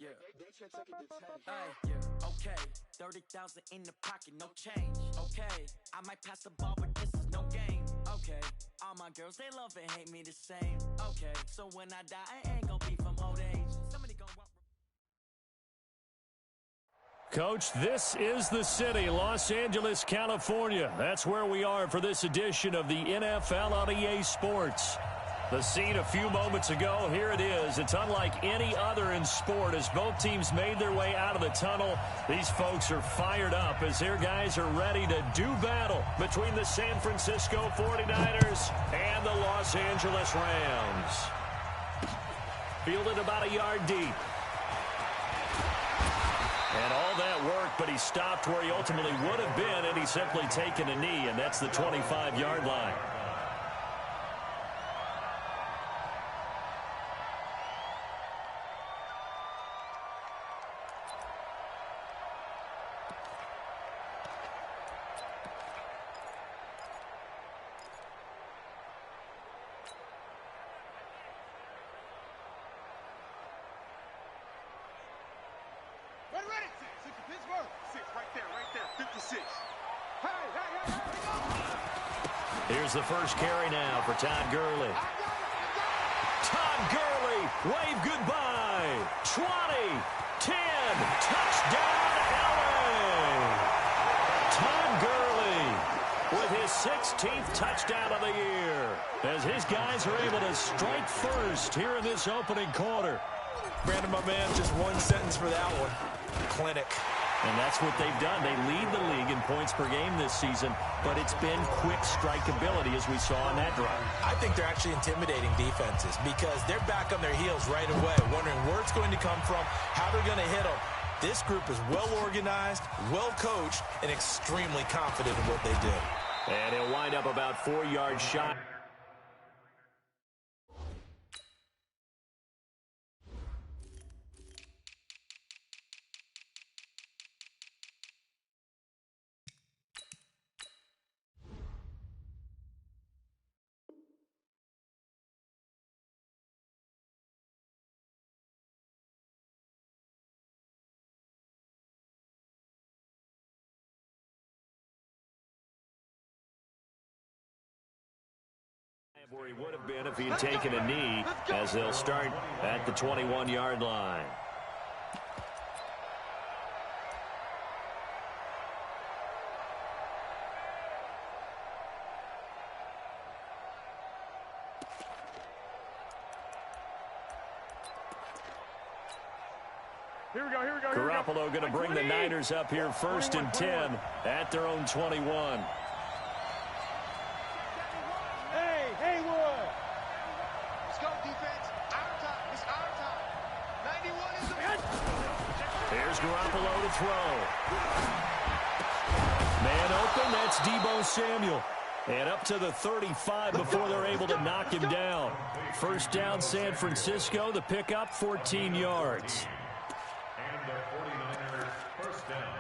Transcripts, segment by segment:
Yeah. Okay. 30,000 in the pocket, no change. Okay. I might pass the ball, but this is no game. Okay. All my girls, they love and hate me the same. Okay. So when I die, I ain't gonna be from old age. Somebody gonna walk. Coach, this is the city, Los Angeles, California. That's where we are for this edition of the NFL on EA Sports. The scene a few moments ago, here it is. It's unlike any other in sport as both teams made their way out of the tunnel. These folks are fired up as their guys are ready to do battle between the San Francisco 49ers and the Los Angeles Rams. Fielded about a yard deep. And all that work, but he stopped where he ultimately would have been, and he's simply taken a knee, and that's the 25-yard line. Here's the first carry now for Todd Gurley. Todd Gurley, wave goodbye. 20, 10, touchdown LA. Todd Gurley with his 16th touchdown of the year as his guys are able to strike first here in this opening quarter. Brandon, my man, just one sentence for that one. Clinic. And that's what they've done. They lead the league in points per game this season, but it's been quick strikeability as we saw on that drive. I think they're actually intimidating defenses because they're back on their heels right away, wondering where it's going to come from, how they're going to hit them. This group is well organized, well coached, and extremely confident in what they do. And he'll wind up about 4 yards shy. Where he would have been if he'd taken a knee, as they'll start at the 21-yard line. Here we go. Garoppolo going to bring the Niners up here first and 10 at their own 21. Here's Garoppolo to throw. Man open, that's Deebo Samuel. And up to the 35 before they're able to knock him down. First down, San Francisco. The pickup, 14 yards. And the 49ers first down.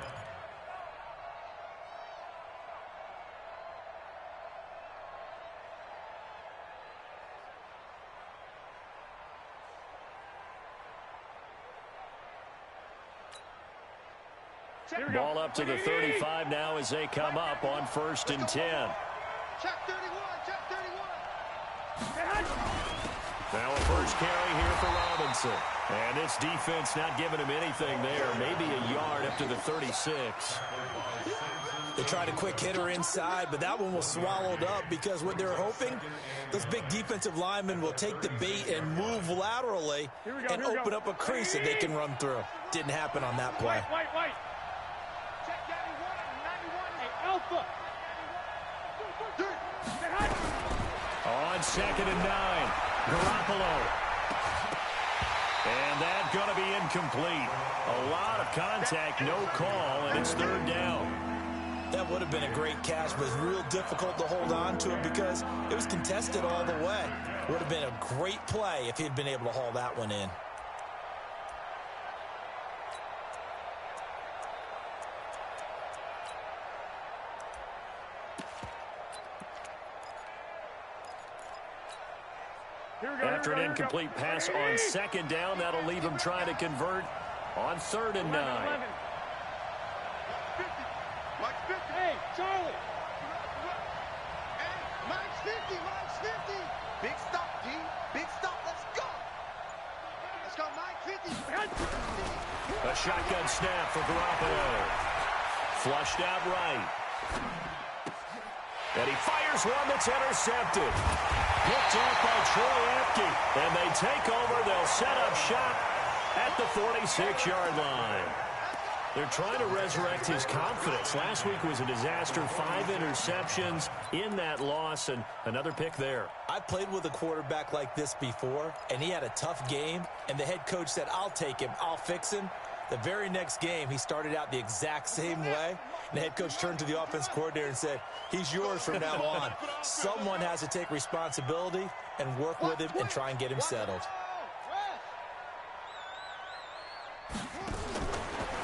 Ball up to the 35 now as they come up on first and 10. Check 31. Now a first carry here for Robinson. And this defense not giving him anything there. Maybe a yard up to the 36. They tried a quick hitter inside, but that one was swallowed up because what they're hoping, those big defensive linemen will take the bait and move laterally and open up a crease that they can run through. Didn't happen on that play. White. Check 91, Alpha. On second and 9, Garoppolo. And that's going to be incomplete. A lot of contact, no call, and it's third down. That would have been a great catch, but it's real difficult to hold on to it because it was contested all the way. Would have been a great play if he had been able to haul that one in. After an incomplete pass on second down, that'll leave him trying to convert On 3rd and 9. 50. Mike's 50. Hey, Charlie. Hey, Mike's 50. Mike's 50. Big stop, D. Big stop. Let's go. Let's go, Mike 50. A shotgun snap for Garoppolo. Flushed out right. And he fires one that's intercepted. Picked off by Troy Apke. And they take over. They'll set up shop at the 46-yard line. They're trying to resurrect his confidence. Last week was a disaster. 5 interceptions in that loss, and another pick there. I've played with a quarterback like this before, and he had a tough game, and the head coach said, I'll take him, I'll fix him. The very next game, he started out the exact same way, and the head coach turned to the offense coordinator and said, he's yours from now on. Someone has to take responsibility and work with him and try and get him settled.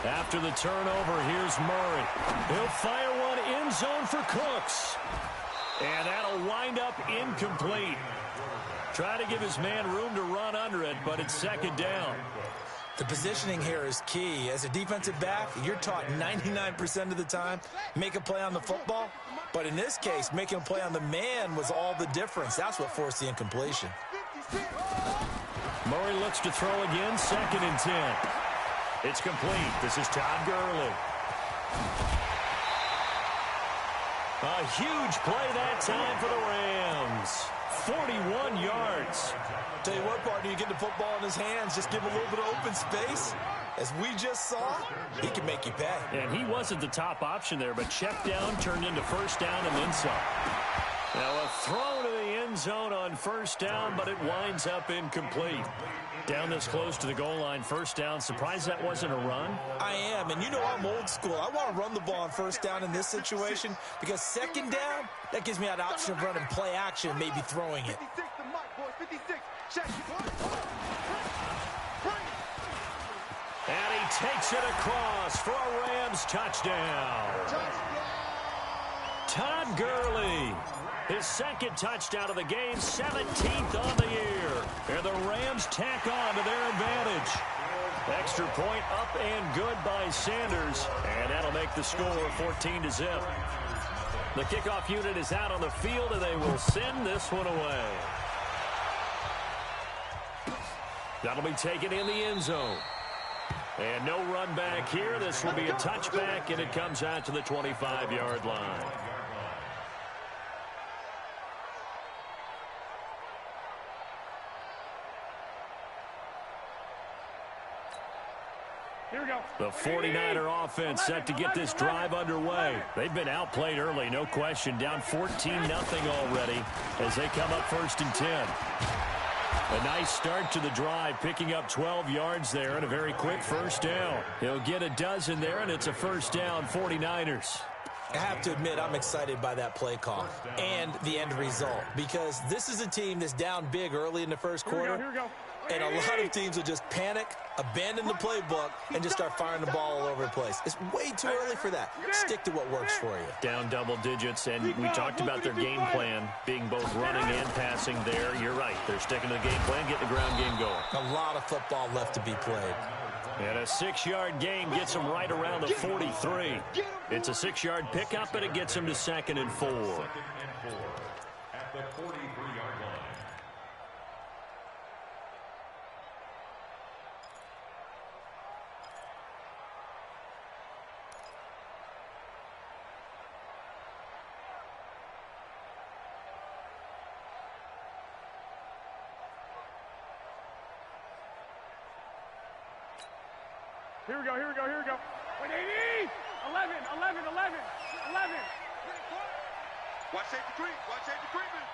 After the turnover, here's Murray. He'll fire one end zone for Cooks. And that'll wind up incomplete. Try to give his man room to run under it, but it's 2nd down. The positioning here is key. As a defensive back, you're taught 99% of the time, make a play on the football. But in this case, making a play on the man was all the difference. That's what forced the incompletion. Murray looks to throw again, 2nd and 10. It's complete. This is Todd Gurley. A huge play that time for the Rams. 41 yards. Tell you what, partner, you get the football in his hands, just give him a little bit of open space. As we just saw, he can make you pay. And he wasn't the top option there, but check down turned into 1st down and then some. Now a throw to the end zone on 1st down, but it winds up incomplete. Down this close to the goal line, 1st down. Surprised that wasn't a run? I am, and you know I'm old school. I want to run the ball on 1st down in this situation because 2nd down, that gives me that option of running play action, maybe throwing it. 56 to Mike, boys. 56. Check. And he takes it across for a Rams touchdown. Todd Gurley. His 2nd touchdown of the game, 17th on the year. And the Rams tack on to their advantage. Extra point up and good by Sanders. And that'll make the score 14-0. The kickoff unit is out on the field, and they will send this one away. That'll be taken in the end zone. And no run back here. This will be a touchback, and it comes out to the 25-yard line. Here we go. The 49er offense set to get this drive underway. They've been outplayed early, no question. Down 14-0 already as they come up 1st and 10. A nice start to the drive, picking up 12 yards there and a very quick 1st down. He'll get a dozen there, and it's a 1st down, 49ers. I have to admit, I'm excited by that play call and the end result because this is a team that's down big early in the 1st quarter. Here we go. And a lot of teams will just panic, abandon the playbook, and just start firing the ball all over the place. It's way too early for that. Stick to what works for you. Down double digits, and we talked about their game plan being both running and passing there. You're right. They're sticking to the game plan, getting the ground game going. A lot of football left to be played. And a 6-yard gain gets them right around the 43. It's a 6-yard pickup, and it gets them to 2nd and 4. At the 43-yard line. Here we go. 180. 11. Watch safety treatment.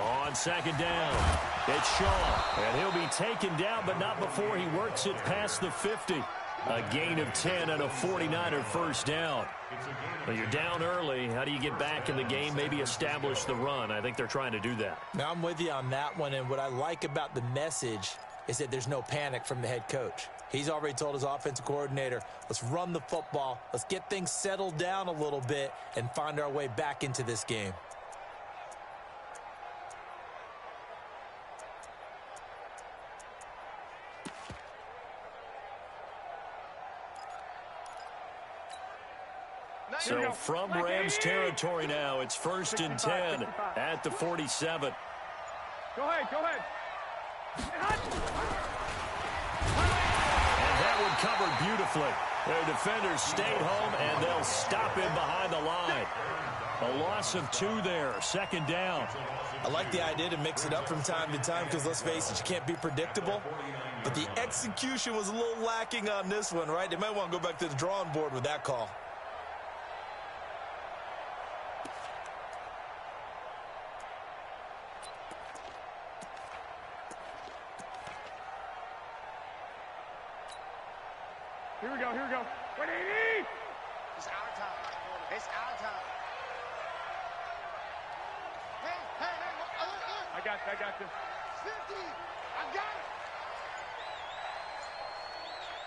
On 2nd down, it's Shaw, and he'll be taken down, but not before he works it past the 50. A gain of 10 and a 49er 1st down. Well, you're down early. How do you get back in the game, maybe establish the run? I think they're trying to do that. Now, I'm with you on that one, and what I like about the message is that there's no panic from the head coach. He's already told his offensive coordinator, let's run the football, let's get things settled down a little bit and find our way back into this game. So from Rams territory now, it's 1st and 10 at the 47. Go ahead, go ahead. And that one covered beautifully. Their defenders stayed home, and they'll stop him behind the line. A loss of 2 there, 2nd down. I like the idea to mix it up from time to time because, let's face it, you can't be predictable. But the execution was a little lacking on this one, right? They might want to go back to the drawing board with that call. Here we go, here we go. 180! It's our time. It's our time. Hey, look. I got this. 50. I got it.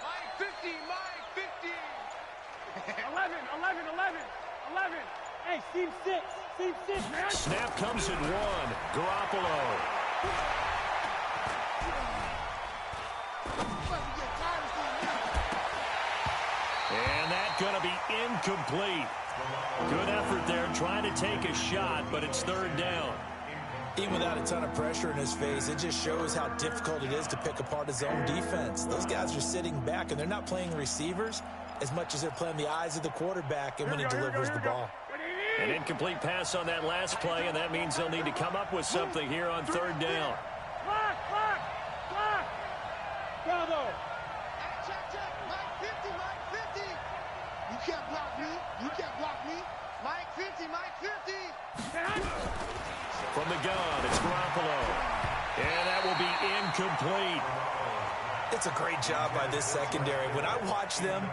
Mike 50. 11. Hey, seam 6, man. Snap comes at 1. Garoppolo. And that's going to be incomplete. Good effort there trying to take a shot, but it's 3rd down. Even without a ton of pressure in his face, it just shows how difficult it is to pick apart his own defense. Those guys are sitting back, and they're not playing receivers as much as they're playing the eyes of the quarterback and when he delivers the ball. An incomplete pass on that last play, and that means they'll need to come up with something here on 3rd down. Block! Bravo! Check. Mike 50. You can't block me. Mike 50. From the gun, it's Garoppolo. And that will be incomplete. It's a great job by this secondary. When I watch them,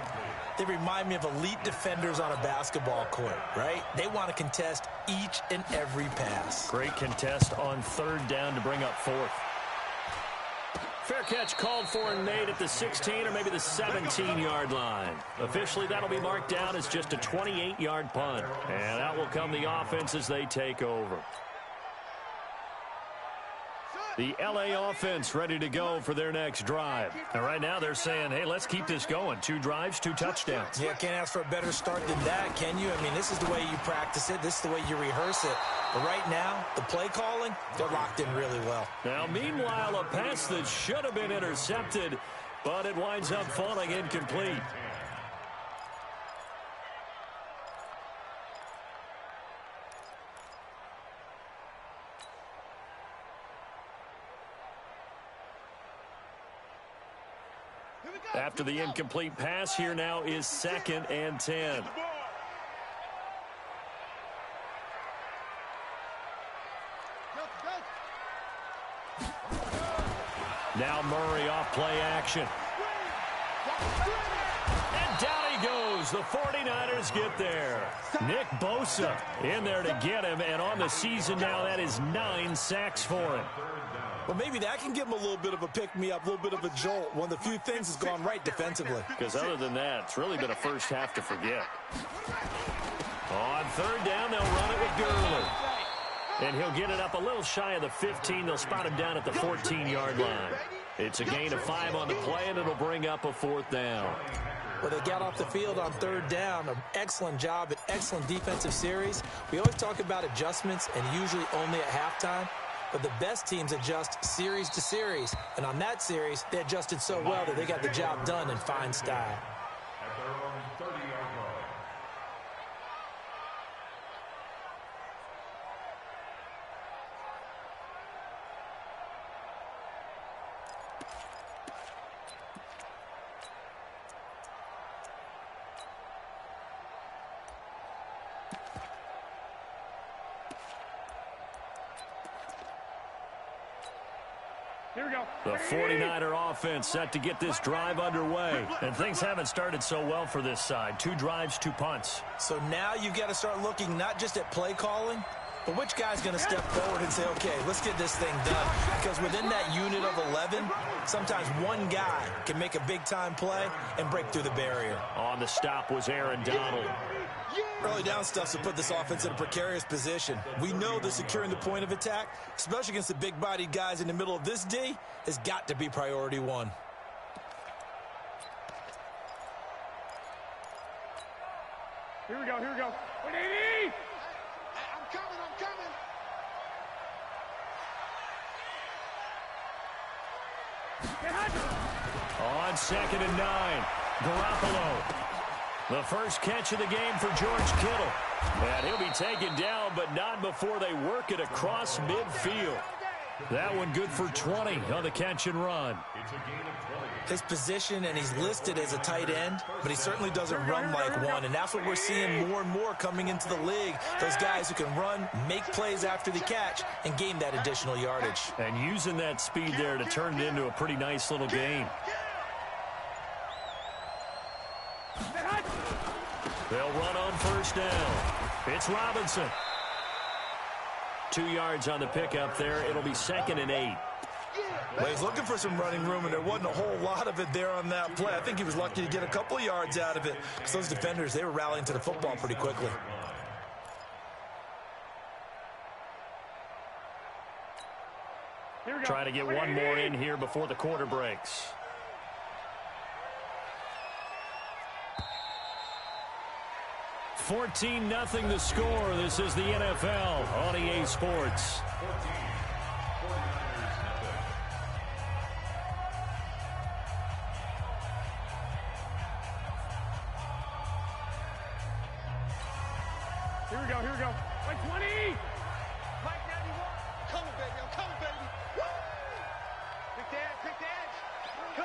they remind me of elite defenders on a basketball court, right? They want to contest each and every pass. Great contest on 3rd down to bring up 4th. Fair catch called for Nate at the 16 or maybe the 17-yard line. Officially, that'll be marked down as just a 28-yard punt. And out will come the offense as they take over. The LA offense ready to go for their next drive. And right now they're saying, hey, let's keep this going. 2 drives, 2 touchdowns. Yeah, can't ask for a better start than that, can you? I mean, this is the way you practice it. This is the way you rehearse it. But right now, the play calling, they're locked in really well. Now, meanwhile, a pass that should have been intercepted, but it winds up falling incomplete. After the incomplete pass, here now is 2nd and 10. Now Murray off play action. And down he goes. The 49ers get there. Nick Bosa in there to get him, and on the season now, that is 9 sacks for him. Well, maybe that can give him a little bit of a pick-me-up, a little bit of a jolt. One of the few things has gone right defensively. Because other than that, it's really been a first half to forget. On 3rd down, they'll run it with Gurley. And he'll get it up a little shy of the 15. They'll spot him down at the 14-yard line. It's a gain of 5 on the play, and it'll bring up a 4th down. Well, they got off the field on 3rd down. An excellent job, an excellent defensive series. We always talk about adjustments, and usually only at halftime. But the best teams adjust series to series. And on that series, they adjusted so well that they got the job done in fine style. At their own 30-yard line. Here we go. The 49er offense set to get this drive underway. And things haven't started so well for this side. 2 drives, 2 punts. So now you've got to start looking not just at play calling, but which guy's going to step forward and say, okay, let's get this thing done. Because within that unit of 11, sometimes one guy can make a big-time play and break through the barrier. On the stop was Aaron Donald. Early down stuff to put this offense in a precarious position. We know that securing the point of attack, especially against the big-bodied guys in the middle of this D, has got to be priority 1. Here we go. 180! Hey, I'm coming. On 2nd and 9, Garoppolo. The first catch of the game for George Kittle. And he'll be taken down, but not before they work it across midfield. That one good for 20 on the catch and run. His position, and he's listed as a tight end, but he certainly doesn't run like one, and that's what we're seeing more and more coming into the league. Those guys who can run, make plays after the catch, and gain that additional yardage. And using that speed there to turn it into a pretty nice little gain. They'll run on first down. It's Robinson. 2 yards on the pickup there. It'll be 2nd and 8. Well, he's looking for some running room, and there wasn't a whole lot of it there on that play. I think he was lucky to get a couple of yards out of it because those defenders, they were rallying to the football pretty quickly. Try to get one more in here before the quarter breaks. $14-0 the score. This is the NFL on EA Sports. Here we go. 120! Mike 91. Coming, baby. I'm coming, baby. Woo! Pick the edge. Go.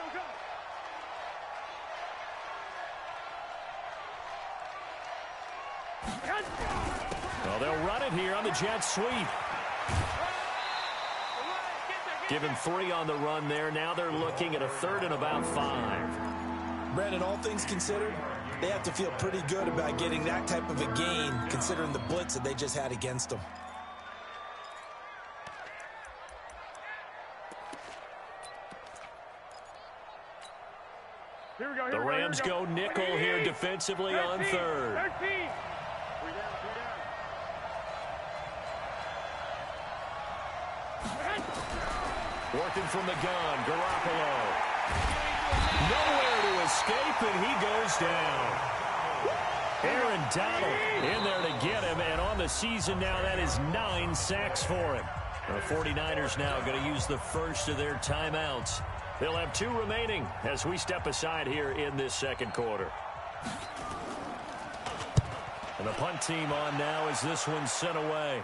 Well, they'll run it here on the jet sweep. Give him 3 on the run there. Now they're looking at a 3rd and about 5. Brandon, all things considered, they have to feel pretty good about getting that type of a gain, considering the blitz that they just had against them. Here we go. The Rams go nickel here defensively on 3rd. 13! Working from the gun, Garoppolo. Nowhere to escape, and he goes down. Aaron Donald in there to get him, and on the season now, that is 9 sacks for him. The 49ers now going to use the first of their timeouts. They'll have 2 remaining as we step aside here in this second quarter. And the punt team on now as this one's sent away.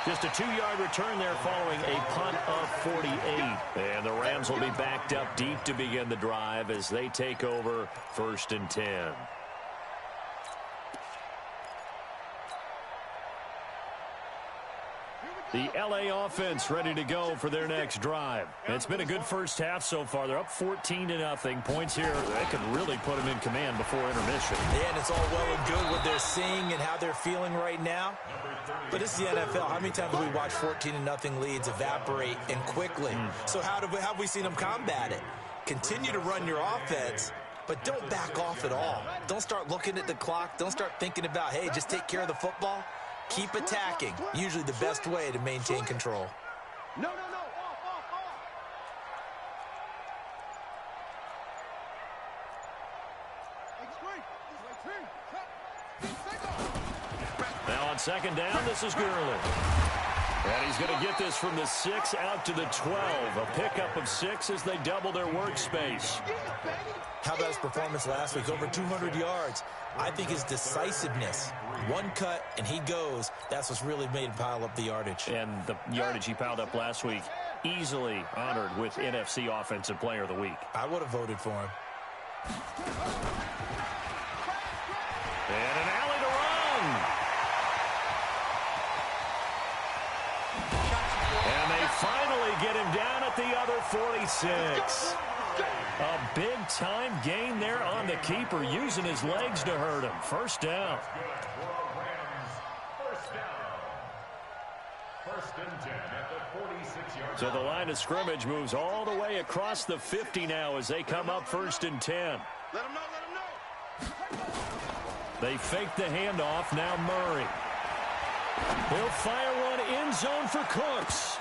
Just a 2-yard return there following a punt of 48. And the Rams will be backed up deep to begin the drive as they take over 1st and 10. The LA offense ready to go for their next drive. It's been a good first half so far. They're up 14-0. Points here, they could really put them in command before intermission. Yeah, and it's all well and good what they're seeing and how they're feeling right now. But it's the NFL. How many times have we watched 14-0 leads evaporate and quickly? So how have we seen them combat it? Continue to run your offense, but don't back off at all. Don't start looking at the clock. Don't start thinking about, hey, just take care of the football. Keep attacking. Usually the best way to maintain control. No. Off. Now on 2nd down, this is Gurley. And he's going to get this from the 6 out to the 12. A pickup of 6 as they double their workspace. How about his performance last week? Over 200 yards. I think his decisiveness, one cut and he goes, that's what's really made him pile up the yardage. And the yardage he piled up last week, easily honored with NFC Offensive Player of the Week. I would have voted for him. And an alley to run. And they finally get him down at the other 46. A big-time gain there on the keeper, using his legs to hurt him. First down. So the line of scrimmage moves all the way across the 50 now as they come up 1st and 10. Let him know. They fake the handoff. Now Murray. He'll fire one end zone for Cooks.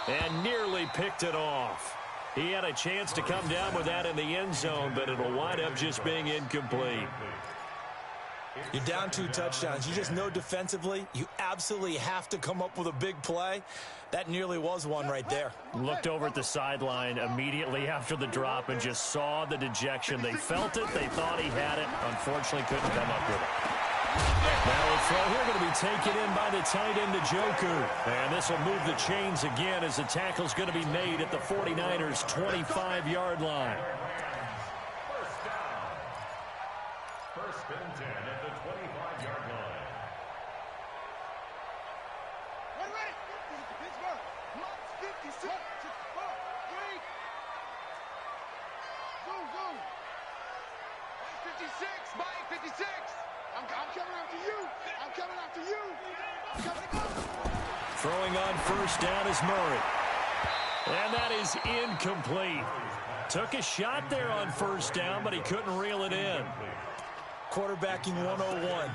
And nearly picked it off. He had a chance to come down with that in the end zone, but it'll wind up just being incomplete. You're down 2 touchdowns. You just know defensively you absolutely have to come up with a big play. That nearly was one right there. Looked over at the sideline immediately after the drop and just saw the dejection. They felt it. They thought he had it. Unfortunately, couldn't come up with it. Now a throw here going to be taken in by the tight end, Njoku. And this will move the chains again as the tackle's going to be made at the 49ers' 25-yard line. First and 10 at the 25-yard line. Ready? Pittsburgh. March 56. 4, 3. Go. Mike 56. Mike 56. I'm coming after you. I'm coming. Throwing on first down is Murray. And that is incomplete. Took a shot there on first down, but he couldn't reel it in. Quarterbacking 101.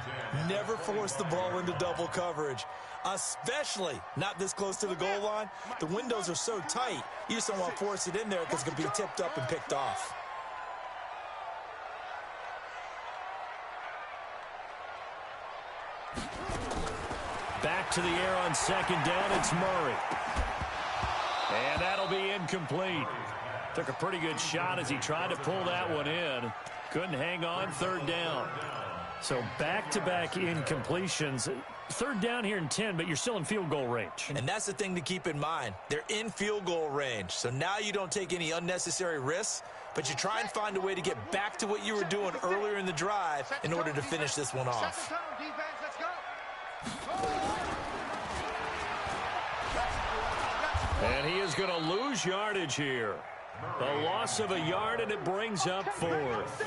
Never force the ball into double coverage, especially not this close to the goal line. The windows are so tight, you just don't want to force it in there because it could be tipped up and picked off. Back to the air on second down, it's Murray. And that'll be incomplete. Took a pretty good shot as he tried to pull that one in. Couldn't hang on, third down. So back-to-back incompletions. Third down here in 10, but you're still in field goal range. And that's the thing to keep in mind. They're in field goal range. So now you don't take any unnecessary risks, but you try and find a way to get back to what you were doing earlier in the drive in order to finish this one off. And he is going to lose yardage here. A loss of a yard, and it brings up fourth.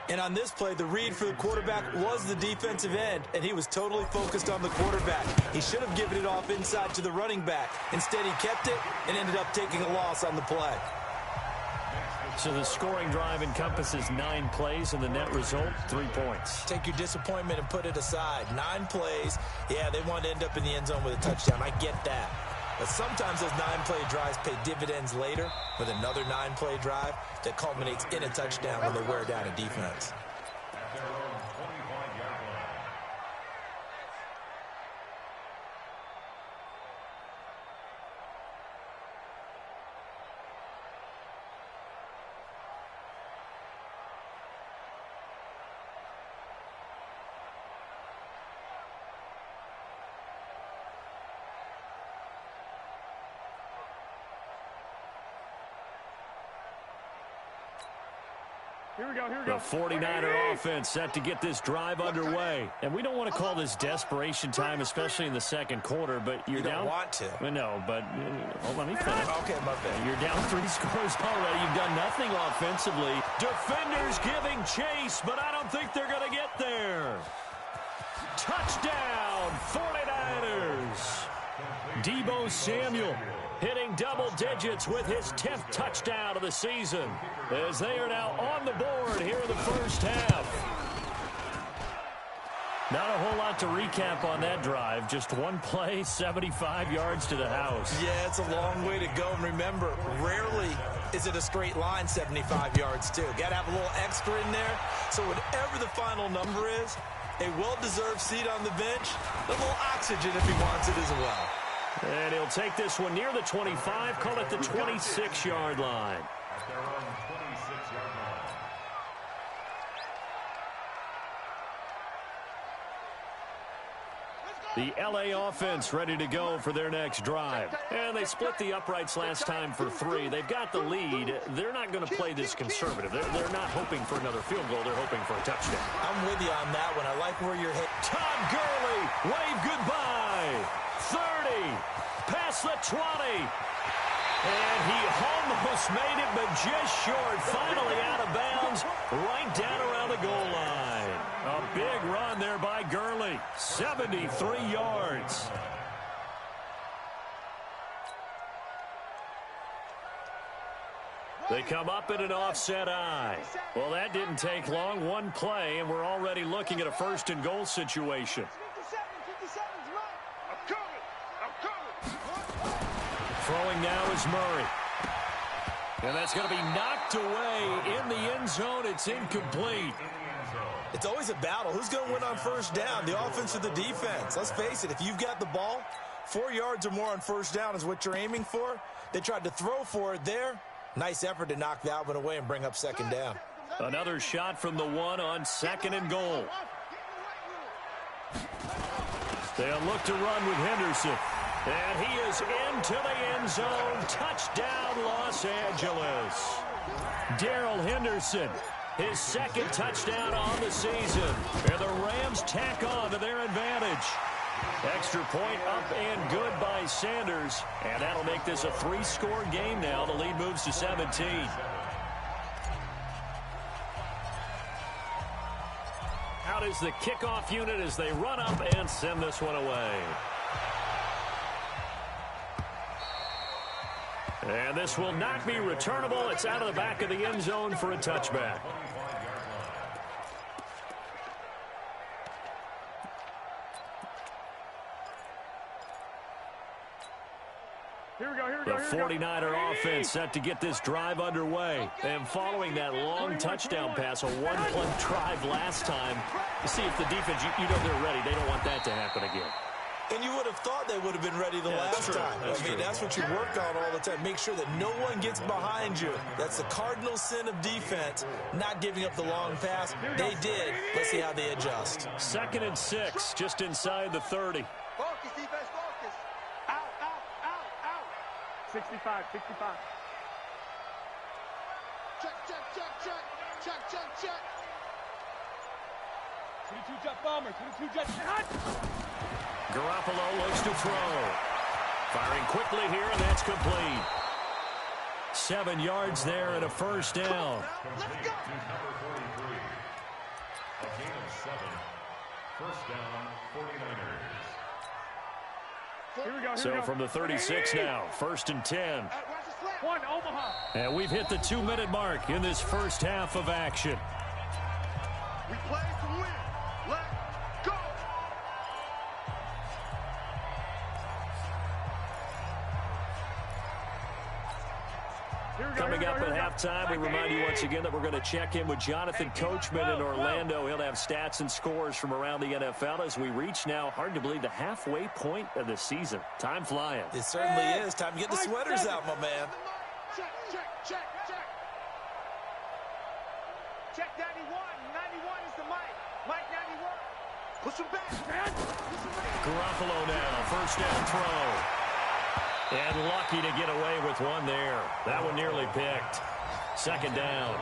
And on this play, the read for the quarterback was the defensive end, and he was totally focused on the quarterback. He should have given it off inside to the running back. Instead, he kept it and ended up taking a loss on the play. So the scoring drive encompasses 9 plays, and the net result, 3 points. Take your disappointment and put it aside. 9 plays. Yeah, they want to end up in the end zone with a touchdown. I get that. But sometimes those 9-play drives pay dividends later with another 9-play drive that culminates in a touchdown when they wear down a defense. At their own 25-yard line. Here we go. The 49er offense set to get this drive underway. And we don't want to call this desperation time, especially in the second quarter, but you're down. You don't want to. No, but let me finish. Okay, my bad. You're down 3 scores already. You've done nothing offensively. Defenders giving chase, but I don't think they're going to get there. Touchdown, 49ers. Deebo Samuel hitting double digits with his 10th touchdown of the season, as they are now on the board here in the first half. Not a whole lot to recap on that drive. Just one play, 75 yards to the house. Yeah, it's a long way to go. And remember, rarely is it a straight line 75 yards, too. Got to have a little extra in there. So whatever the final number is, a well-deserved seat on the bench, a little oxygen if he wants it as well. And he'll take this one near the 25, call it the 26-yard line. At their own 26-yard line. The L.A. offense ready to go for their next drive. And they split the uprights last time for 3. They've got the lead. They're not going to play this conservative. They're not hoping for another field goal. They're hoping for a touchdown. I'm with you on that one. I like where you're headed. Todd Gurley, wave goodbye. 30, past the 20. And he almost made it, but just short. Finally out of bounds, right down around the goal line. A big run there by Gurley, 73 yards. They come up in an offset eye. Well, that didn't take long. One play, and we're already looking at a first and goal situation. Throwing now is Murray. And that's going to be knocked away in the end zone. It's incomplete. It's always a battle. Who's going to win on first down, the offense or the defense? Let's face it, if you've got the ball, 4 yards or more on first down is what you're aiming for. They tried to throw for it there. Nice effort to knock that one away and bring up second down. Another shot from the one on second and goal. They'll look to run with Henderson. And he is into the end zone. Touchdown, Los Angeles. Darrell Henderson, his second touchdown on the season. And the Rams tack on to their advantage. Extra point up and good by Sanders. And that'll make this a 3-score game now. The lead moves to 17. Out is the kickoff unit as they run up and send this one away. And this will not be returnable. It's out of the back of the end zone for a touchback. Here we go, here we The go, here we go. 49er offense set to get this drive underway. And following that long touchdown pass, a one-play drive last time, to see if the defense, you know they're ready. They don't want that to happen again. And you would have thought they would have been ready the last time. That's what you work on all the time. Make sure that no one gets behind you. That's the cardinal sin of defense, not giving up the long pass. They did. Let's see how they adjust. 2nd and 6, just inside the 30. Focus, defense, focus. Out, out, out, out. 65, 65. Check, check, check, check. Check, check, check. 22 jet bomber, 22 jet shot. Garoppolo looks to throw. Firing quickly here, and that's complete. 7 yards there and a first down. Let's go. Number 43. A gain of 7. First down, 49ers. Here we go, here we So go. from the 36 now, 1st and 10. Watch the slap. One, Omaha. And we've hit the 2-minute mark in this first half of action. We play to win. Let's go. Here we go, Coming here up we go, at here we go. halftime, we remind you once again that we're going to check in with Jonathan Coachman in Orlando. He'll have stats and scores from around the NFL as we reach now, hard to believe, the halfway point of the season. Time flying. It certainly is. Time to get the sweaters out, my man. Check, check, check, check. Check 91. 91 is the mic. Mic 91. Push him back. Garoppolo now, first down throw. And lucky to get away with one there. That one nearly picked. 2nd down.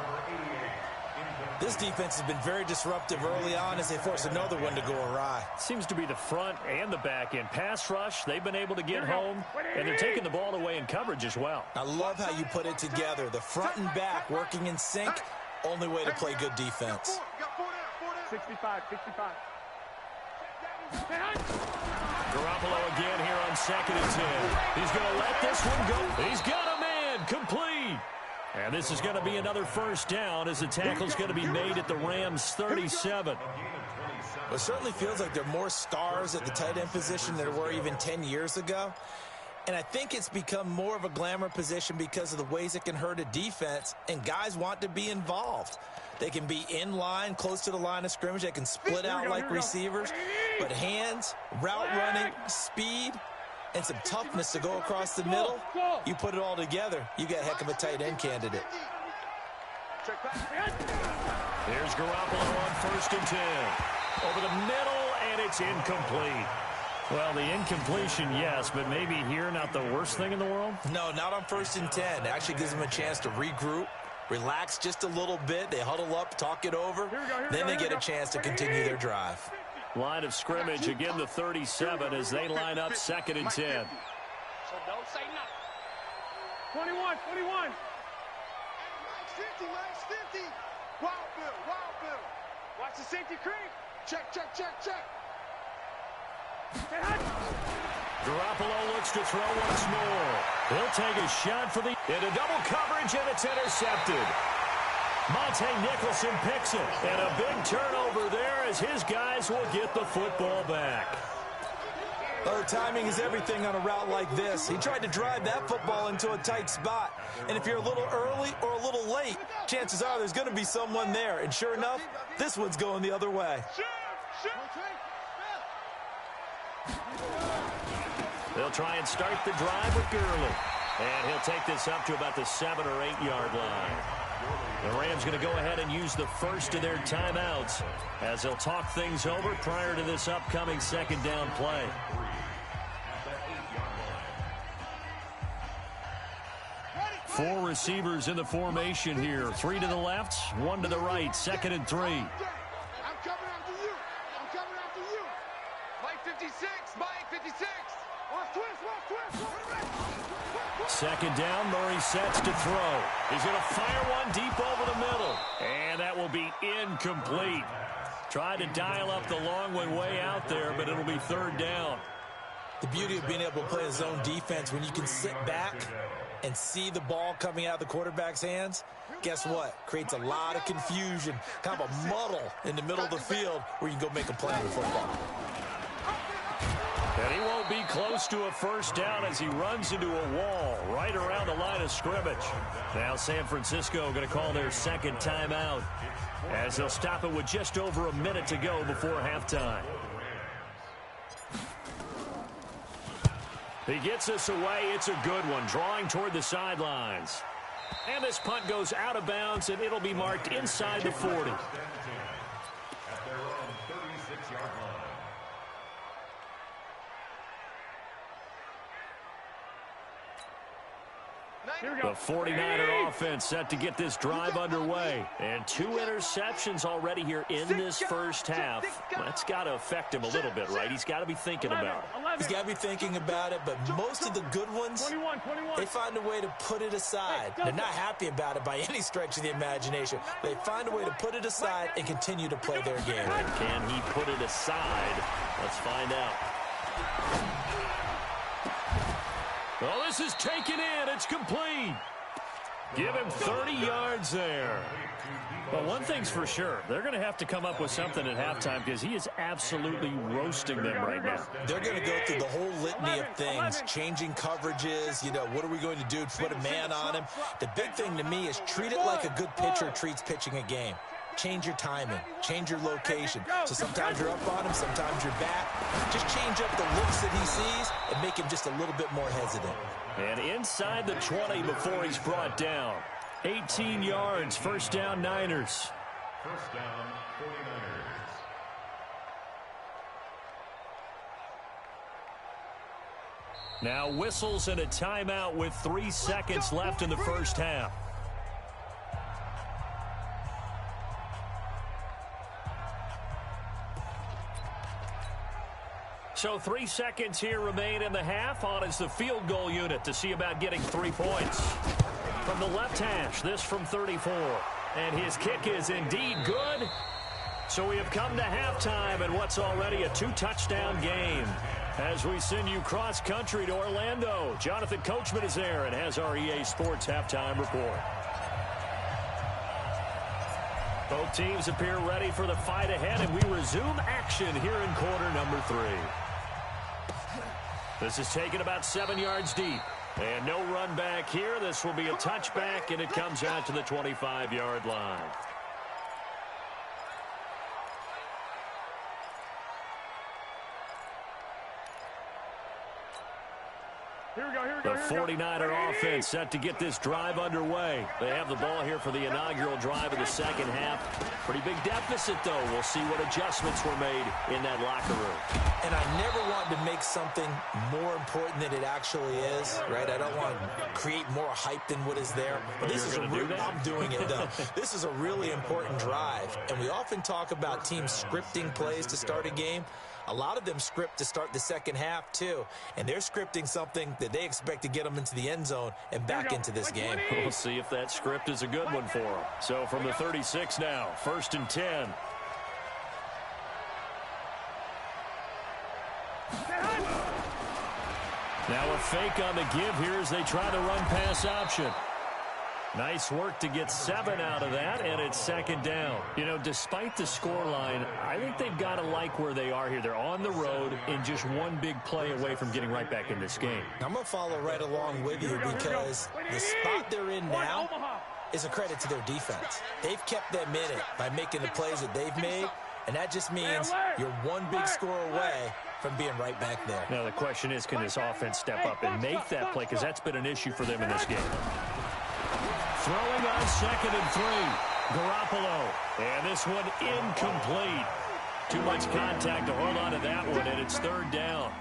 This defense has been very disruptive early on as they force another one to go awry. Seems to be the front and the back end. Pass rush, they've been able to get home, and they're taking the ball away in coverage as well. I love how you put it together. The front and back working in sync. Only way to play good defense. 65, 65. Garoppolo again here on 2nd and 10. He's going to let this one go. He's got a man complete. And this is going to be another first down as the tackle's going to be made at the Rams 37. It certainly feels like there are more stars at the tight end position than there were even 10 years ago. And I think it's become more of a glamour position because of the ways it can hurt a defense, and guys want to be involved. They can be in line, close to the line of scrimmage. They can split out like receivers. But hands, route running, speed, and some toughness to go across the middle, you put it all together, you got a heck of a tight end candidate. Here's Garoppolo on 1st and 10. Over the middle, and it's incomplete. Well, the incompletion, yes, but maybe here not the worst thing in the world? No, not on 1st and 10. It actually gives them a chance to regroup, relax just a little bit. They huddle up, talk it over. Then they get a chance to continue their drive. Line of scrimmage, again the 37 as they line up 2nd and 10. So don't say nothing. 21, 21. Mike's 50, Mike's 50. Wild Bill, Wild Bill. Watch the safety creep. Check, check, check, check. Garoppolo looks to throw once more. He'll take a shot for the into double coverage, and it's intercepted. Monte Nicholson picks it, and a big turnover there as his guys will get the football back. Oh, timing is everything on a route like this. He tried to drive that football into a tight spot. And if you're a little early or a little late, chances are there's going to be someone there. And sure enough, this one's going the other way. They'll try and start the drive with Gurley. And he'll take this up to about the 7 or 8 yard line. The Rams going to go ahead and use the first of their timeouts as they'll talk things over prior to this upcoming second down play. 4 receivers in the formation here. 3 to the left, 1 to the right. 2nd and 3. I'm coming after you. I'm coming after you. Mike 56. Mike 56. Watch twist. Second down, Murray sets to throw. He's going to fire one deep over the middle. And that will be incomplete. Tried to dial up the long way out there, but it'll be 3rd down. The beauty of being able to play a zone defense when you can sit back and see the ball coming out of the quarterback's hands, guess what? Creates a lot of confusion, kind of a muddle in the middle of the field where you can go make a play on the football. And he won't be close to a first down as he runs into a wall right around the line of scrimmage. Now San Francisco going to call their second timeout as they'll stop it with just over a minute to go before halftime. He gets us away. It's a good one, drawing toward the sidelines. And this punt goes out of bounds, and it'll be marked inside the 40. At their own 36-yard line. The 49er offense set to get this drive underway. And 2 interceptions already here in this first half. That's got to affect him a little bit, right? He's got to be thinking about it. He's got to be thinking about it, but most of the good ones, they find a way to put it aside. They're not happy about it by any stretch of the imagination. They find a way to put it aside and continue to play their game. And can he put it aside? Let's find out. Well, this is taken in. It's complete. Give him 30 yards there. But one thing's for sure. They're going to have to come up with something at halftime because he is absolutely roasting them right now. They're going to go through the whole litany of things, changing coverages, what are we going to do to put a man on him? The big thing to me is treat it like a good pitcher treats pitching a game. Change your timing, change your location. So sometimes you're up on him, sometimes you're back. Just change up the looks that he sees and make him just a little bit more hesitant. And inside the 20 before he's brought down. 18 yards, first down Niners. First down, 49ers. Now whistles and a timeout with 3 seconds left in the first half. So 3 seconds here remain in the half. On is the field goal unit to see about getting 3 points. From the left hash, this from 34. And his kick is indeed good. So we have come to halftime in what's already a 2-touchdown game. As we send you cross-country to Orlando, Jonathan Coachman is there and has our EA Sports halftime report. Both teams appear ready for the fight ahead, and we resume action here in quarter number 3. This is taken about 7 yards deep. And no run back here. This will be a touchback, and it comes out to the 25-yard line. The 49er offense set to get this drive underway. They have the ball here for the inaugural drive of the second half. Pretty big deficit, though. We'll see what adjustments were made in that locker room. And I never want to make something more important than it actually is, right? I don't want to create more hype than what is there. But this is I'm doing it, though. This is a really important drive. And we often talk about teams scripting plays to start a game. A lot of them script to start the second half, too. And they're scripting something that they expect to get them into the end zone and back into this game. We'll see if that script is a good one for them. So from the 36 now, 1st and 10. Now a fake on the give here as they try the run-pass option. Nice work to get 7 out of that, and it's second down. You know, despite the scoreline, I think they've got to like where they are here. They're on the road and just one big play away from getting right back in this game. I'm going to follow right along with you because the spot they're in now is a credit to their defense. They've kept them in it by making the plays that they've made, and that just means you're one big score away from being right back there. Now, the question is, can this offense step up and make that play? Because that's been an issue for them in this game. Throwing on 2nd and 3. Garoppolo. And this one incomplete. Too much contact to hold on to that one, and it's 3rd down.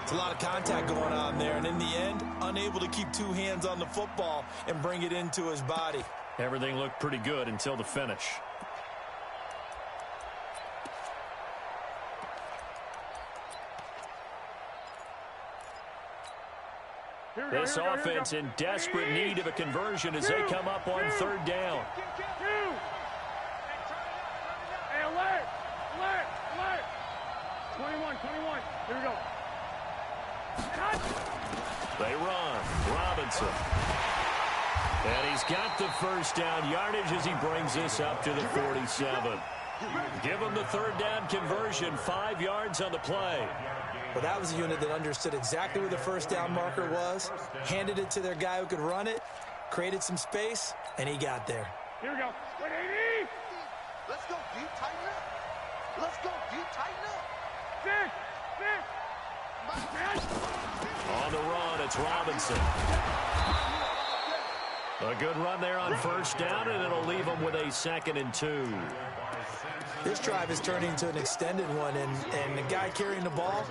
It's a lot of contact going on there, and in the end, unable to keep 2 hands on the football and bring it into his body. Everything looked pretty good until the finish. This offense in desperate need of a conversion as they come up on 3rd down. Hey, alert! Alert! Alert! 21. Here we go. They run. Robinson. And he's got the 1st down yardage as he brings this up to the 47. Give him the 3rd down conversion. 5 yards on the play. Well, that was a unit that understood exactly where the 1st down marker was, handed it to their guy who could run it, created some space, and he got there. Here we go. 180. Let's go, D. Tighten up. Let's go, D. Tighten up. On the run, it's Robinson. A good run there on 1st down, and it'll leave them with a 2nd and 2. This drive is turning into an extended one, and the guy carrying the ball,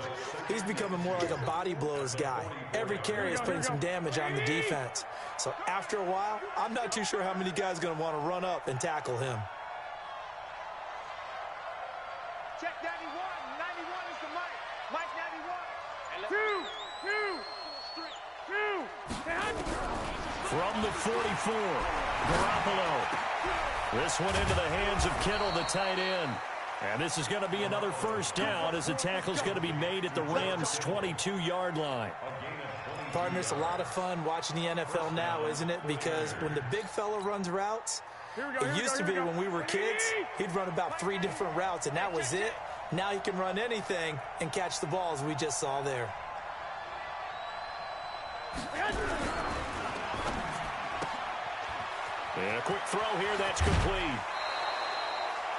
he's becoming more like a body blows guy. Every carry is putting some damage on the defense. So after a while, I'm not too sure how many guys are going to want to run up and tackle him. Check 91. 91 is the mic. Mike 91. 2. From the 44, Garoppolo. This one into the hands of Kittle, the tight end. And this is going to be another 1st down as the tackle's going to be made at the Rams' 22-yard line. Partner, it's a lot of fun watching the NFL now, isn't it? Because when the big fella runs routes, it used to be when we were kids, he'd run about 3 different routes, and that was it. Now he can run anything and catch the ball, as we just saw there. And a quick throw here, that's complete.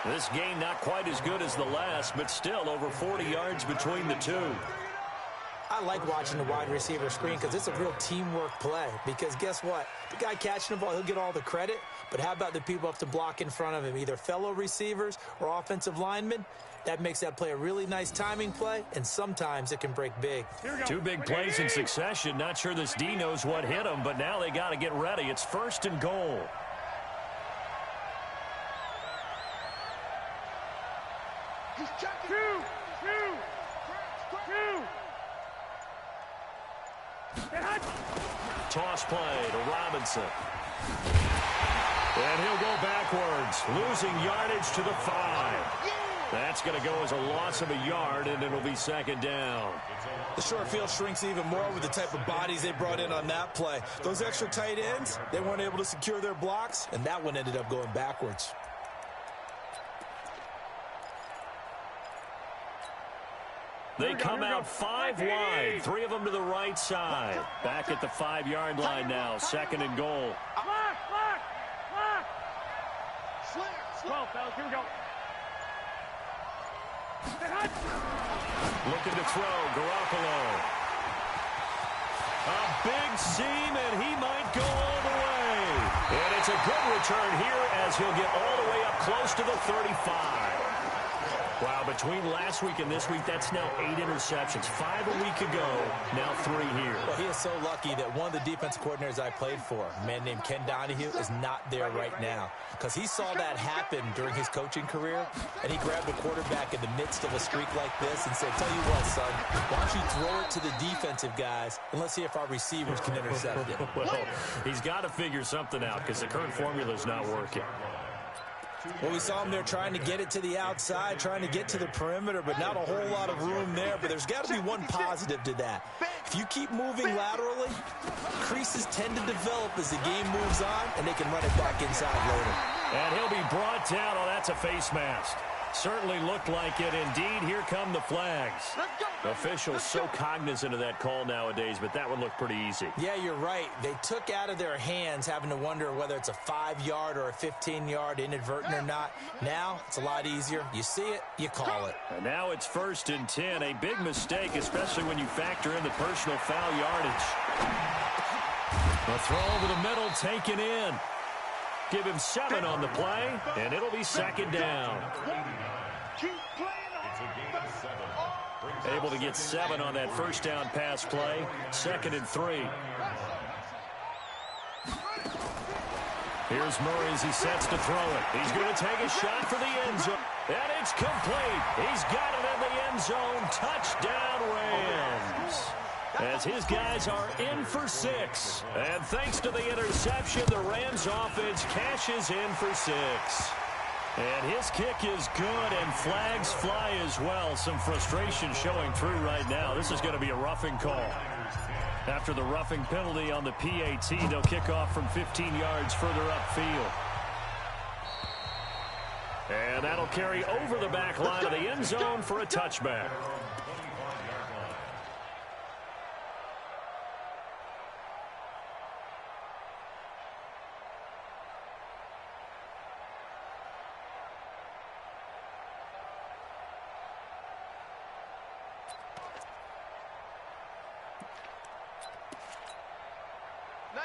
This game not quite as good as the last, but still over 40 yards between the two. I like watching the wide receiver screen because it's a real teamwork play. Because guess what? The guy catching the ball, he'll get all the credit. But how about the people up to block in front of him, either fellow receivers or offensive linemen? That makes that play a really nice timing play, and sometimes it can break big. 2 big plays in succession. Not sure this D knows what hit him, but now they got to get ready. It's 1st and goal. Toss play to Robinson. And he'll go backwards, losing yardage to the 5. That's going to go as a loss of a yard, and it'll be 2nd down. The short field shrinks even more with the type of bodies they brought in on that play. Those extra tight ends, they weren't able to secure their blocks, and that one ended up going backwards. They come out 5 wide, 3 of them to the right side. Back at the 5-yard line now, 2nd and goal. Block! 12, fellas, here we go. Looking to throw, Garoppolo. A big seam, and he might go all the way. And it's a good return here as he'll get all the way up close to the 35. Wow, between last week and this week, that's now 8 interceptions. 5 a week ago, now 3 here. Well, he is so lucky that one of the defense coordinators I played for, a man named Ken Donahue, is not there right now. Because he saw that happen during his coaching career, and he grabbed the quarterback in the midst of a streak like this and said, tell you what, son, why don't you throw it to the defensive guys, and let's see if our receivers can intercept it. Well, he's got to figure something out because the current formula is not working. Well, we saw him there trying to get it to the outside, trying to get to the perimeter, but not a whole lot of room there. But there's got to be one positive to that. If you keep moving laterally, crease pieces tend to develop as the game moves on, and they can run it back inside later. And he'll be brought down. Oh, that's a face mask. Certainly looked like it. Indeed, here come the flags. Officials so cognizant of that call nowadays, but that one looked pretty easy. Yeah, you're right. They took out of their hands having to wonder whether it's a 5-yard or a 15-yard inadvertent or not. Now, it's a lot easier. You see it, you call it. And now it's 1st and 10. A big mistake, especially when you factor in the personal foul yardage. The throw over the middle taken in. Give him 7 on the play, and it'll be 2nd down. Able to get 7 on that 1st down pass play. 2nd and 3. Here's Murray as he sets to throw it. He's going to take a shot for the end zone. And it's complete. He's got it in the end zone. Touchdown, Rams. As his guys are in for 6. And thanks to the interception, the Rams offense cashes in for 6. And his kick is good, and flags fly as well. Some frustration showing through right now. This is going to be a roughing call. After the roughing penalty on the PAT, they'll kick off from 15 yards further upfield. And that'll carry over the back line of the end zone for a touchback.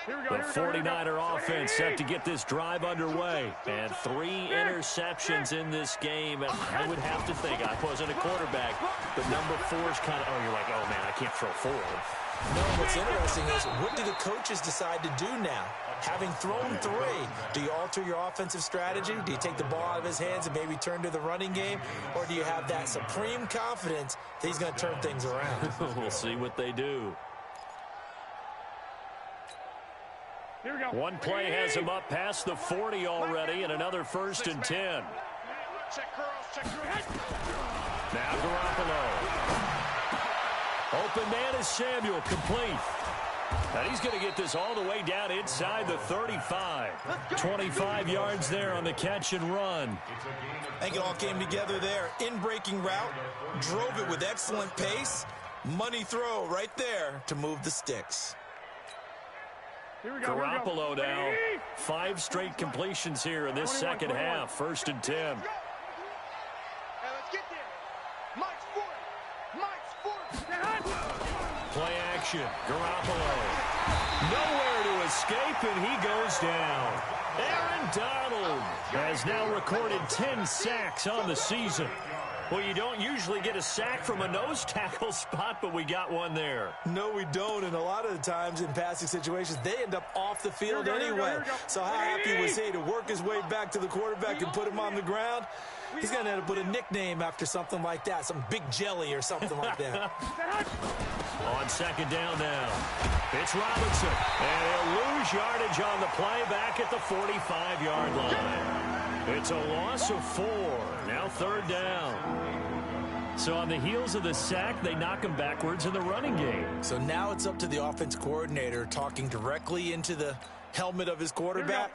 The 49er offense set to get this drive underway. And 3 interceptions in this game. And I would have to think, I wasn't a quarterback, but number 4 is kind of, you're like, oh, man, I can't throw 4. No, what's interesting is, what do the coaches decide to do now? Having thrown 3, do you alter your offensive strategy? Do you take the ball out of his hands and maybe turn to the running game? Or do you have that supreme confidence that he's going to turn things around? We'll see what they do. One play has him up past the 40 already, and another 1st and 10. Now Garoppolo. Open man is Samuel, complete. And he's going to get this all the way down inside the 35. 25 yards there on the catch and run. I think it all came together there. In-breaking route, drove it with excellent pace. Money throw right there to move the sticks. Garoppolo now. 5 straight completions here in this second half. 1st and 10. Play action. Garoppolo. Nowhere to escape, and he goes down. Aaron Donald has now recorded 10 sacks on the season. Well, you don't usually get a sack from a nose tackle spot, but we got one there. No, we don't, and a lot of the times in passing situations, they end up off the field anyway. So how happy was he to work his way back to the quarterback and put him on the ground? He's going to end up with a nickname after something like that, some Big Jelly or something like that. On 2nd down now, it's Robinson, and he'll lose yardage on the play back at the 45-yard line. It's a loss of 4. Now 3rd down. So on the heels of the sack, they knock him backwards in the running game. So now it's up to the offense coordinator talking directly into the helmet of his quarterback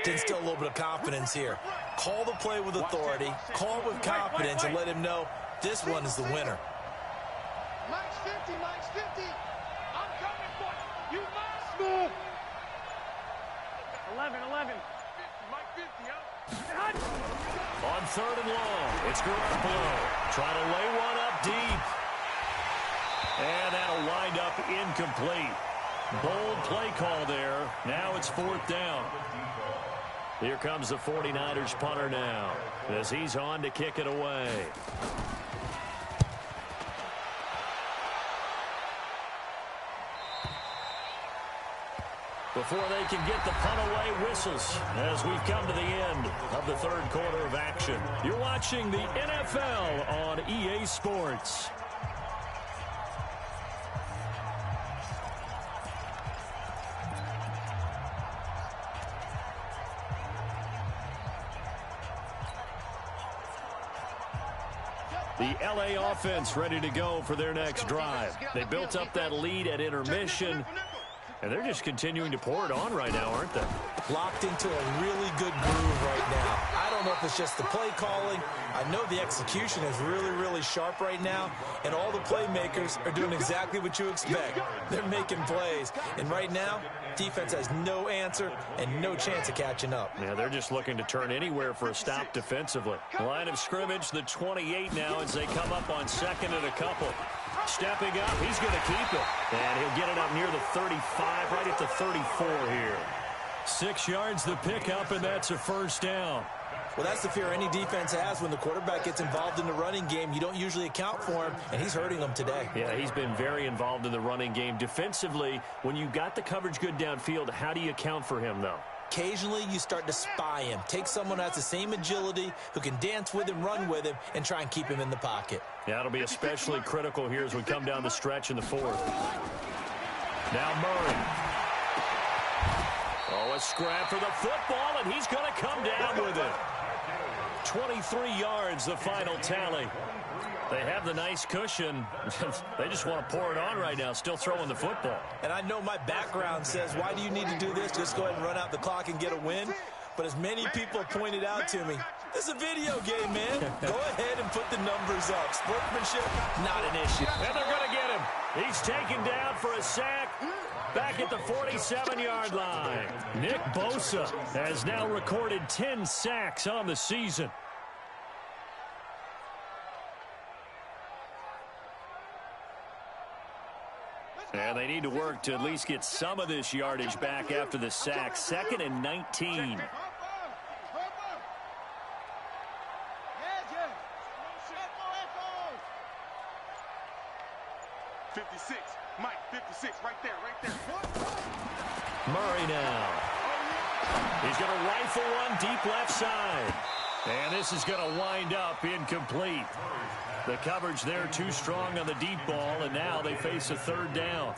to instill a little bit of confidence here. Call the play with authority, call with confidence, and let him know this one is the winner. Mike's 50, Mike's 50. I'm coming for you. You must move. 11. Mike 50, huh? On 3rd and long, it's Garoppolo. Trying to lay one up deep. And that'll wind up incomplete. Bold play call there. Now it's 4th down. Here comes the 49ers punter now, as he's on to kick it away. Before they can get the punt away, whistles as we've come to the end of the 3rd quarter of action. You're watching the NFL on EA Sports. The LA offense ready to go for their next drive. They built up that lead at intermission. And they're just continuing to pour it on right now, aren't they? Locked into a really good groove right now. I don't know if it's just the play calling. I know the execution is really, really sharp right now, and all the playmakers are doing exactly what you expect. They're making plays, and right now, defense has no answer and no chance of catching up. Yeah, they're just looking to turn anywhere for a stop defensively. Line of scrimmage, the 28 now as they come up on second and a couple. Stepping up, he's going to keep it. And he'll get it up near the 35, right at the 34 here. 6 yards the pickup, and that's a first down. Well, that's the fear any defense has when the quarterback gets involved in the running game. You don't usually account for him, and he's hurting them today. Yeah, he's been very involved in the running game. Defensively, when you got the coverage good downfield, how do you account for him, though? Occasionally, you start to spy him. Take someone who has the same agility, who can dance with him, run with him, and try and keep him in the pocket. Yeah, it'll be especially critical here as we come down the stretch in the fourth. Now Murray. Oh, a scrap for the football, and he's going to come down with it. 23 yards, the final tally. They have the nice cushion. They just want to pour it on right now, still throwing the football. And I know my background says, why do you need to do this? Just go ahead and run out the clock and get a win. But as many people have pointed out to me, this is a video game, man. Go ahead and put the numbers up. Sportsmanship, not an issue. And they're going to get him. He's taken down for a sack back at the 47-yard line. Nick Bosa has now recorded 10 sacks on the season. And they need to work to at least get some of this yardage back after the sack. 2nd and 19. 56, Mike, 56, right there. Murray now. He's going to rifle one deep left side. And this is going to wind up incomplete. The coverage there too strong on the deep ball, and now they face a 3rd down.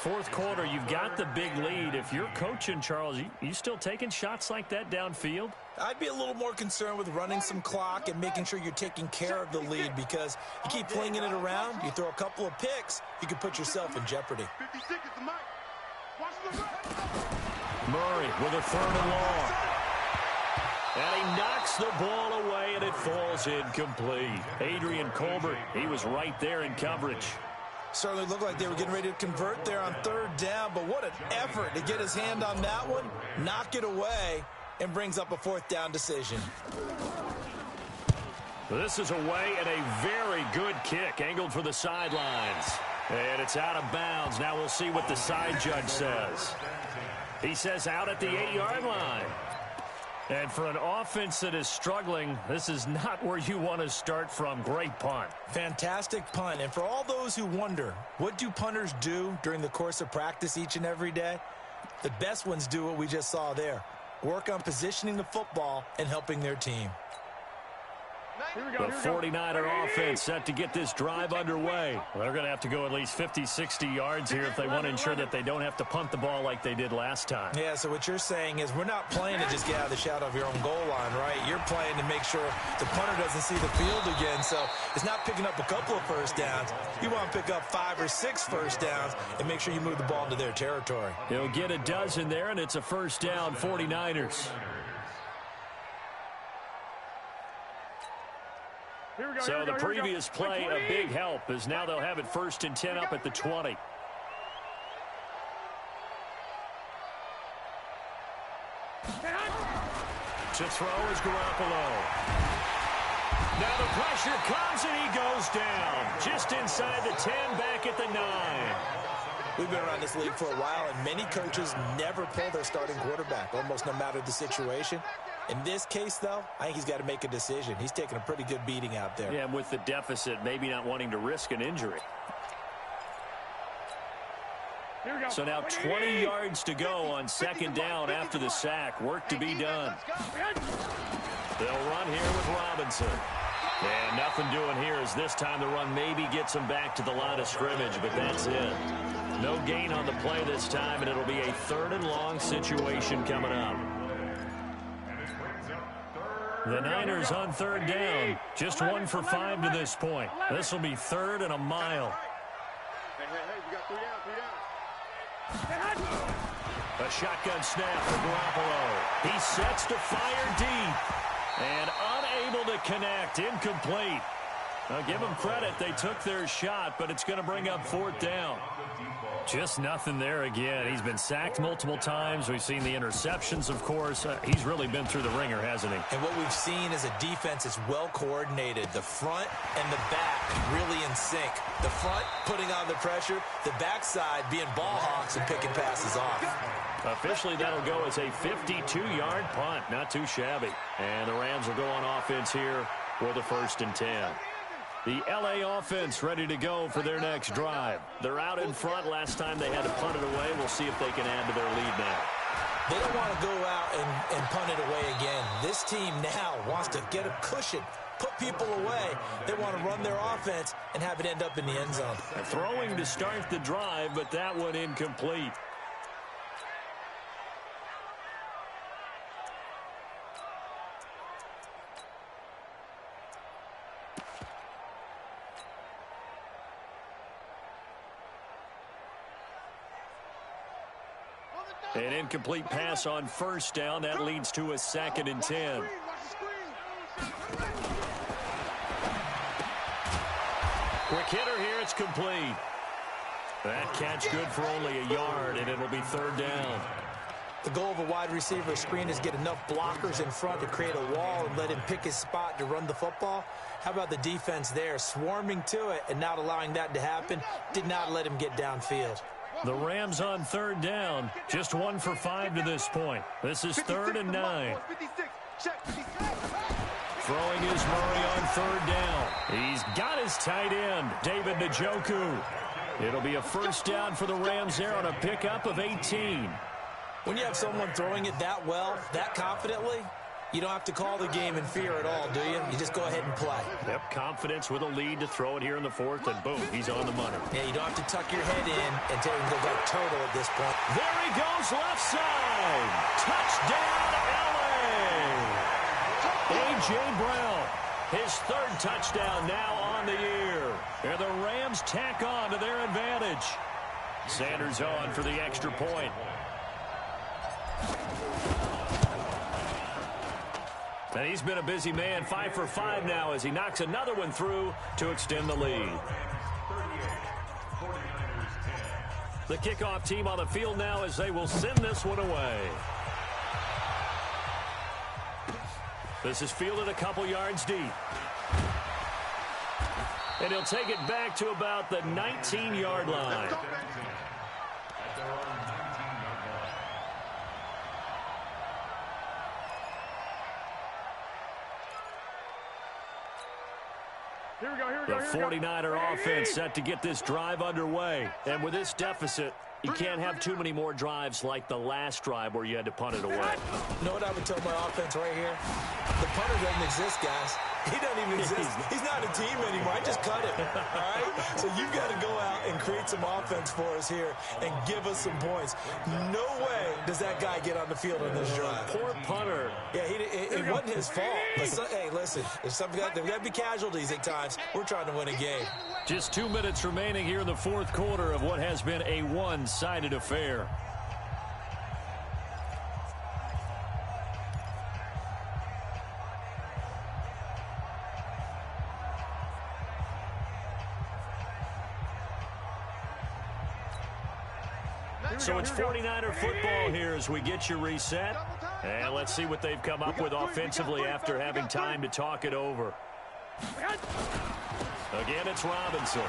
4th quarter, you've got the big lead. If you're coaching, Charles, you still taking shots like that downfield? I'd be a little more concerned with running some clock and making sure you're taking care of the lead, because you keep flinging it around, you throw a couple of picks, you can put yourself in jeopardy. 56 is the Mike. Watch the right. Murray with a 3rd and long. And he knocks the ball away, and it falls incomplete. Adrian Colbert, he was right there in coverage. Certainly looked like they were getting ready to convert there on 3rd down, but what an effort to get his hand on that one, knock it away, and brings up a 4th down decision. This is away, and a very good kick, angled for the sidelines. And it's out of bounds. Now we'll see what the side judge says. He says out at the 8-yard line. And for an offense that is struggling, this is not where you want to start from. Great punt. Fantastic punt. And for all those who wonder, what do punters do during the course of practice each and every day? The best ones do what we just saw there. Work on positioning the football and helping their team. The 49er offense set to get this drive underway. They're going to have to go at least 50, 60 yards here if they want to ensure that they don't have to punt the ball like they did last time. Yeah, so what you're saying is we're not playing to just get out of the shadow of your own goal line, right? You're playing to make sure the punter doesn't see the field again. So it's not picking up a couple of first downs. You want to pick up 5 or 6 first downs and make sure you move the ball into their territory. He'll get a dozen there, and it's a first down, 49ers. So the previous play, a big help, as now they'll have it 1st and 10 up at the 20. To throw is Garoppolo. Now the pressure comes, and he goes down. Just inside the 10, back at the 9. We've been around this league for a while, and many coaches never pull their starting quarterback, almost no matter the situation. In this case, though, I think he's got to make a decision. He's taking a pretty good beating out there. Yeah, and with the deficit, maybe not wanting to risk an injury. So now 20 yards to go on 2nd down after the sack. Work to be done. They'll run here with Robinson. And nothing doing here as this time the run maybe gets them back to the line of scrimmage, but that's it. No gain on the play this time, and it'll be a 3rd and long situation coming up. The Niners on 3rd down. Just 1 for 5 to this point. This will be 3rd and a mile. Hey, we got 3 down. A shotgun snap for Garoppolo. He sets to fire deep. And unable to connect. Incomplete. Now give them credit. They took their shot, but it's going to bring up 4th down. Just nothing there again. He's been sacked multiple times. We've seen the interceptions, of course. He's really been through the ringer, hasn't he? And what we've seen is a defense that's well coordinated. The front and the back really in sync. The front putting on the pressure. The backside being ball hawks and picking passes off. Officially, that'll go as a 52-yard punt. Not too shabby. And the Rams will go on offense here for the 1st and 10. The L.A. offense ready to go for their next drive. They're out in front. Last time they had to punt it away. We'll see if they can add to their lead now. They don't want to go out and punt it away again. This team now wants to get a cushion, put people away. They want to run their offense and have it end up in the end zone. Throwing to start the drive, but that one incomplete. An incomplete pass on 1st down. That leads to a 2nd and 10. Quick hitter here. It's complete. That catch good for only a yard, and it'll be 3rd down. The goal of a wide receiver screen is get enough blockers in front to create a wall and let him pick his spot to run the football. How about the defense there? Swarming to it and not allowing that to happen. Did not let him get downfield. The Rams on 3rd down. Just 1 for 5 to this point. This is 3rd and 9. Throwing is Murray on 3rd down. He's got his tight end, David Njoku. It'll be a 1st down for the Rams there on a pickup of 18. When you have someone throwing it that well, that confidently, you don't have to call the game in fear at all, do you? You just go ahead and play. Yep, confidence with a lead to throw it here in the 4th, and boom, he's on the money. Yeah, you don't have to tuck your head in and take him to go like turtle at this point. There he goes, left side. Touchdown, L.A. A.J. Brown, his 3rd touchdown now on the year. And the Rams tack on to their advantage. Sanders on for the extra point. And he's been a busy man, 5 for 5 now as he knocks another one through to extend the lead. The kickoff team on the field now as they will send this one away. This is fielded a couple yards deep. And he'll take it back to about the 19-yard line. The 49er offense set to get this drive underway. And with this deficit, you can't have too many more drives like the last drive where you had to punt it away. You know what I would tell my offense right here? The punter doesn't exist, guys. He doesn't even exist. He's not a team anymore. I just cut him. All right? So you've got to go out and create some offense for us here and give us some points. No way does that guy get on the field on this drive. Poor punter. Yeah, it wasn't his fault. But hey, listen, there's got to be casualties at times. We're trying to win a game. Just 2 minutes remaining here in the 4th quarter of what has been a one-sided affair. So it's 49er football here as we get you reset. And let's see what they've come up with offensively after having time to talk it over. Again, it's Robinson.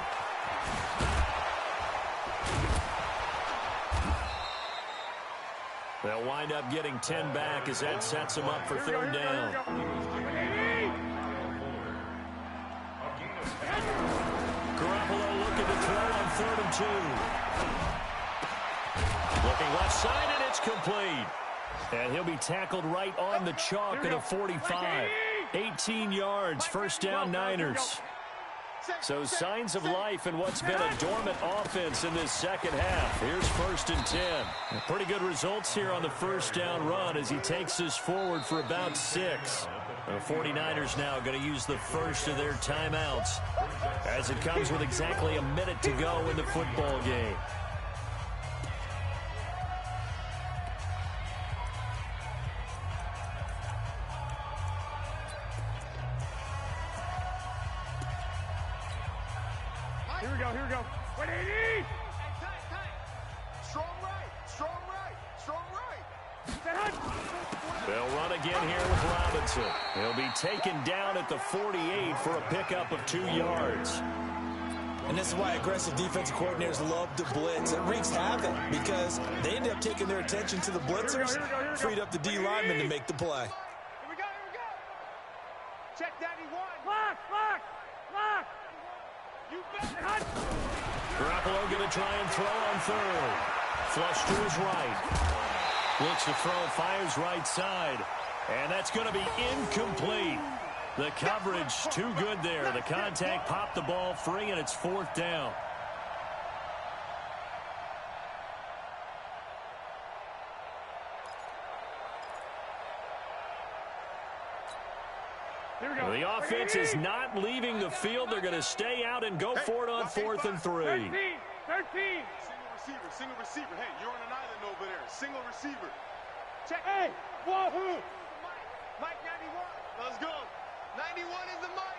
They'll wind up getting 10 back as that sets them up for 3rd down. Garoppolo looking to throw on 3rd and 2. Looking left side, and it's complete. And he'll be tackled right on the chalk at a 45. 18 yards, 1st down Niners. So signs of life in what's been a dormant offense in this 2nd half. Here's 1st and 10. Pretty good results here on the 1st down run as he takes this forward for about 6. The 49ers now going to use the first of their timeouts as it comes with exactly a minute to go in the football game. Here we go, here we go. What do you need? Tight. Strong right, strong right, strong right. They'll run again here with Robinson. He'll be taken down at the 48 for a pickup of 2 yards. And this is why aggressive defensive coordinators love to blitz. It wreaks havoc because they end up taking their attention to the blitzers, freed up the D lineman to make the play. Here we go, here we go. Check 91. Lock, lock, lock. You bet. Garoppolo going to try and throw on third. Flush to his right. Looks to throw, fires right side. And that's going to be incomplete. The coverage too good there. The contact popped the ball free, and it's 4th down. The offense is not leaving the field. They're going to stay out and go for it on 4th and 3. 13. Single receiver. Hey, you're on an island over there. Single receiver. Check. Hey, wahoo. Mike 91. Let's go. 91 is the mic.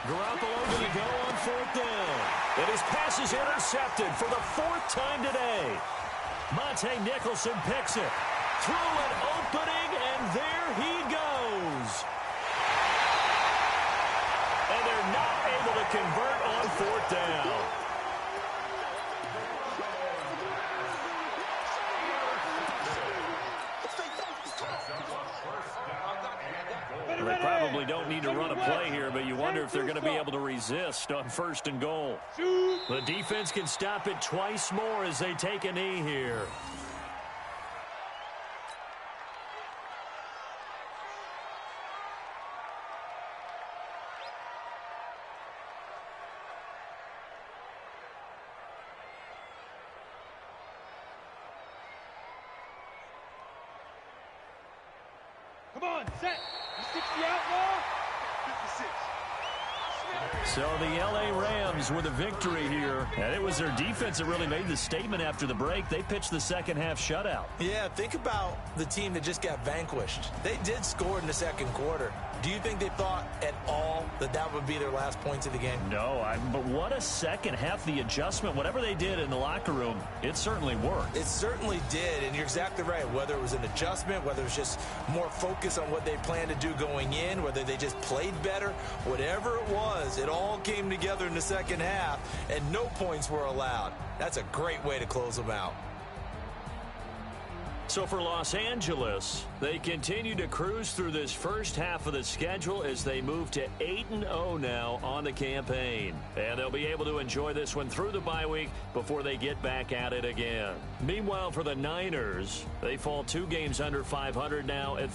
Garoppolo going to go on 4th down. And his pass is intercepted for the 4th time today. Monte Nicholson picks it. Through an opening, and there he goes. And they're not able to convert on 4th down. They probably don't need to run a play here, but you wonder if they're going to be able to resist on 1st and goal. The defense can stop it twice more as they take a knee here. Come on, set. 60 out now. 56. So the L.A. Rams with a victory here, and it was their defense that really made the statement after the break. They pitched the second half shutout. Yeah, think about the team that just got vanquished. They did score in the 2nd quarter. Do you think they thought at all that that would be their last points of the game? No, but what a second half. The adjustment, whatever they did in the locker room, it certainly worked. It certainly did, and you're exactly right. Whether it was an adjustment, whether it was just more focus on what they planned to do going in, whether they just played better, whatever it was, it all came together in the second half, and no points were allowed. That's a great way to close them out. So for Los Angeles, they continue to cruise through this first half of the schedule as they move to 8-0 now on the campaign. And they'll be able to enjoy this one through the bye week before they get back at it again. Meanwhile, for the Niners, they fall 2 games under 500 now at